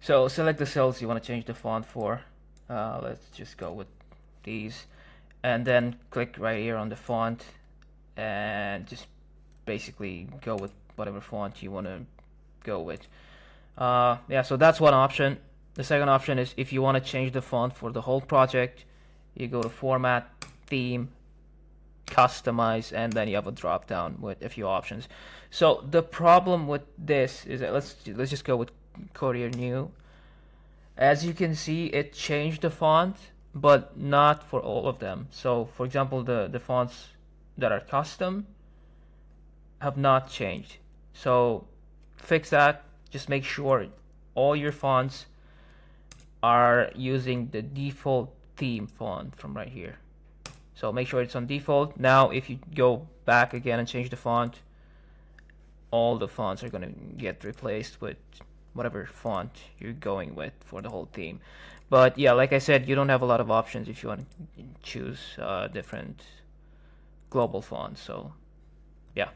So select the cells you want to change the font for. Let's just go with these, and then click right here on the font and just basically go with whatever font you want to go with. Yeah, so that's one option. The second option is if you want to change the font for the whole project, you go to Format, Theme, Customize, and then you have a drop down with a few options. So the problem with this is that let's just go with Courier New. As you can see, it changed the font, but not for all of them. So for example, the fonts that are custom have not changed. So fix that. Just make sure all your fonts are using the default theme font from right here. So make sure it's on default. Now if you go back again and change the font, all the fonts are going to get replaced with whatever font you're going with for the whole theme. But yeah, like I said, you don't have a lot of options if you want to choose different global fonts. So yeah.